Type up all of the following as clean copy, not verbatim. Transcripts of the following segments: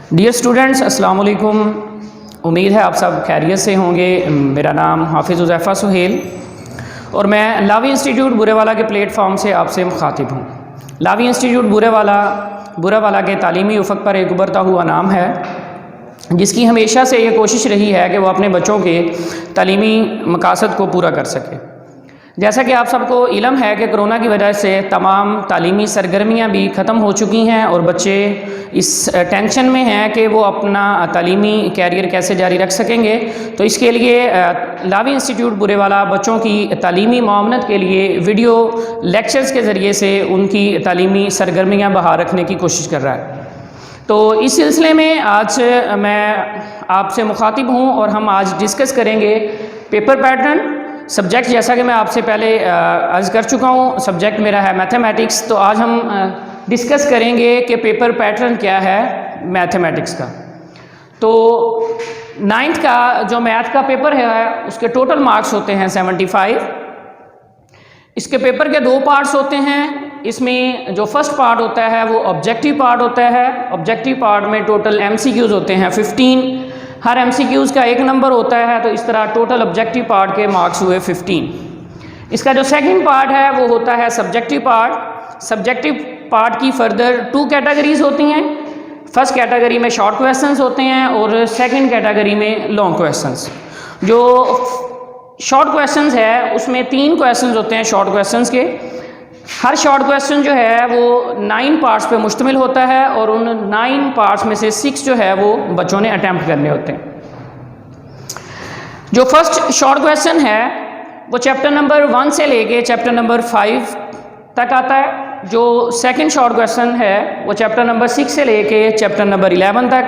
Dear students, अस्सलाम वालेकुम। उम्मीद है आप सब खैरियत से होंगे। मेरा नाम हाफिज़ हुज़ैफ़ा सुहेल और मैं लावी इंस्टीट्यूट बुरेवाला के प्लेटफॉर्म से आपसे मुखातिब हूँ। लावी इंस्टीट्यूट बुरेवाला के तालीमी उफ़क़ पर एक उभरता हुआ नाम है, जिसकी हमेशा से ये कोशिश रही है कि वो अपने बच्चों के तालीमी मकासद को पूरा कर सके। जैसा कि आप सबको इल्म है कि कोरोना की वजह से तमाम तालीमी सरगर्मियाँ भी ख़त्म हो चुकी हैं और बच्चे इस टेंशन में हैं कि वो अपना तालीमी कैरियर कैसे जारी रख सकेंगे। तो इसके लिए लावी इंस्टीट्यूट बुरेवाला बच्चों की तालीमी मामनत के लिए वीडियो लेक्चर्स के ज़रिए से उनकी तालीमी सरगर्मियाँ बहाल रखने की कोशिश कर रहा है। तो इस सिलसिले में आज मैं आपसे मुखातिब हूँ और हम आज डिस्कस करेंगे पेपर पैटर्न सब्जेक्ट। जैसा कि मैं आपसे पहले अर्ज़ कर चुका हूँ, सब्जेक्ट मेरा है मैथमेटिक्स। तो आज हम डिस्कस करेंगे कि पेपर पैटर्न क्या है मैथमेटिक्स का। तो 9th का जो मैथ का पेपर है उसके टोटल मार्क्स होते हैं 75। इसके पेपर के 2 पार्ट्स होते हैं। इसमें जो फर्स्ट पार्ट होता है वो ऑब्जेक्टिव पार्ट होता है। ऑब्जेक्टिव पार्ट में टोटल MCQs होते हैं 15। हर MCQs का 1 नंबर होता है। तो इस तरह टोटल ऑब्जेक्टिव पार्ट के मार्क्स हुए 15। इसका जो सेकंड पार्ट है वो होता है सब्जेक्टिव पार्ट। सब्जेक्टिव पार्ट की फर्दर 2 कैटेगरीज होती हैं। फर्स्ट कैटेगरी में शॉर्ट क्वेश्चंस होते हैं और सेकंड कैटेगरी में लॉन्ग क्वेश्चंस। जो शॉर्ट क्वेश्चंस है उसमें 3 क्वेश्चंस होते हैं शॉर्ट क्वेश्चंस के। हर शॉर्ट क्वेश्चन जो है वो 9 पार्ट्स पे मुश्तमिल होता है और उन 9 पार्ट्स में से 6 जो है वो बच्चों ने अटैम्प्ट करने होते हैं। जो फर्स्ट शॉर्ट क्वेश्चन है वो चैप्टर नंबर 1 से लेके चैप्टर नंबर 5 तक आता है। जो सेकंड शॉर्ट क्वेश्चन है वो चैप्टर नंबर 6 से लेके चैप्टर नंबर 11 तक।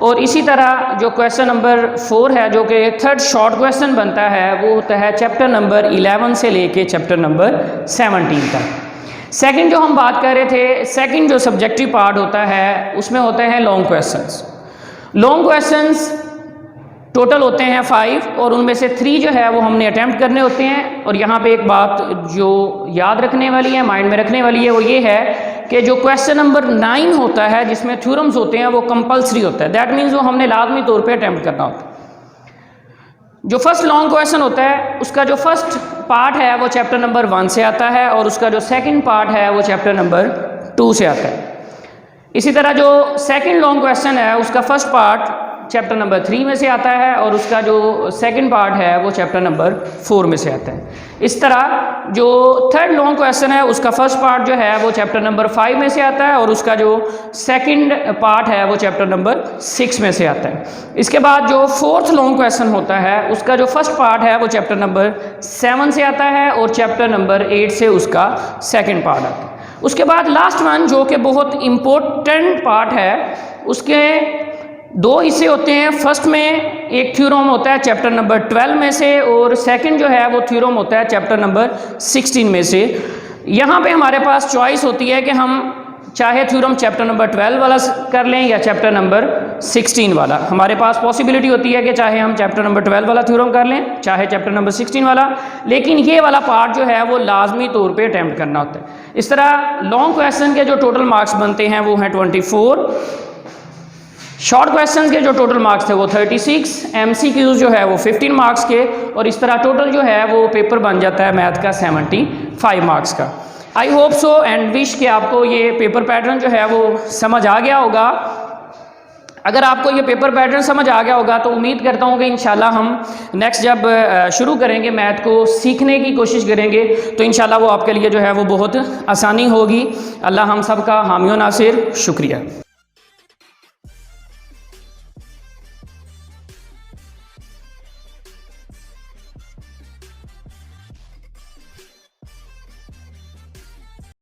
और इसी तरह जो क्वेश्चन नंबर 4 है जो कि थर्ड शॉर्ट क्वेश्चन बनता है वो होता है चैप्टर नंबर 11 से लेके चैप्टर नंबर 17 तक। सेकंड जो हम बात कर रहे थे, सेकंड जो सब्जेक्टिव पार्ट होता है उसमें होते हैं long questions. Long questions total होते हैं 5 और उनमें से 3 जो है वो हमने अटैम्प्ट करने होते हैं। और यहाँ पे एक बात जो याद रखने वाली है, माइंड में रखने वाली है, वो ये है कि जो क्वेश्चन नंबर 9 होता है जिसमें थ्योरम्स होते हैं वो कंपलसरी होता है। दैट मीन्स वो हमने लाजमी तौर पे अटैम्प्ट करना होता है। जो फर्स्ट लॉन्ग क्वेश्चन होता है उसका जो फर्स्ट पार्ट है वो चैप्टर नंबर 1 से आता है और उसका जो सेकंड पार्ट है वो चैप्टर नंबर 2 से आता है। इसी तरह जो सेकंड लॉन्ग क्वेश्चन है उसका फर्स्ट पार्ट चैप्टर नंबर 3 में से आता है और उसका जो सेकंड पार्ट है वो चैप्टर नंबर 4 में से आता है। इस तरह जो थर्ड लॉन्ग क्वेश्चन है उसका फर्स्ट पार्ट जो है वो चैप्टर नंबर 5 में से आता है और उसका जो सेकंड पार्ट है वो चैप्टर नंबर 6 में से आता है। इसके बाद जो फोर्थ लॉन्ग क्वेश्चन होता है उसका जो फर्स्ट पार्ट है वो चैप्टर नंबर 7 से आता है और चैप्टर नंबर 8 से उसका सेकंड पार्ट आता है। उसके बाद लास्ट वन जो कि बहुत इम्पोर्टेंट पार्ट है, उसके 2 हिस्से होते हैं। फर्स्ट में एक थ्योरम होता है चैप्टर नंबर 12 में से और सेकंड जो है वो थ्योरम होता है चैप्टर नंबर 16 में से। यहाँ पे हमारे पास चॉइस होती है कि हम चाहे थ्योरम चैप्टर नंबर 12 वाला कर लें या चैप्टर नंबर 16 वाला। हमारे पास पॉसिबिलिटी होती है कि चाहे हम चैप्टर नंबर 12 वाला थ्योरम कर लें चाहे चैप्टर नंबर 16 वाला, लेकिन ये वाला पार्ट जो है वो लाजमी तौर पे अटैम्प्ट करना होता है। इस तरह लॉन्ग क्वेश्चन के जो टोटल मार्क्स बनते हैं वो हैं 24। शॉर्ट क्वेश्चंस के जो टोटल मार्क्स थे वो 36, MCQs जो है वो 15 मार्क्स के और इस तरह टोटल जो है वो पेपर बन जाता है मैथ का 75 मार्क्स का। I hope so and wish कि आपको ये पेपर पैटर्न जो है वो समझ आ गया होगा। अगर आपको ये पेपर पैटर्न समझ आ गया होगा तो उम्मीद करता हूँ कि इंशाल्लाह हम नेक्स्ट जब शुरू करेंगे मैथ को सीखने की कोशिश करेंगे तो इंशाल्लाह वो आपके लिए जो है वो बहुत आसानी होगी। अल्लाह हम सब का हामी व नासिर। शुक्रिया।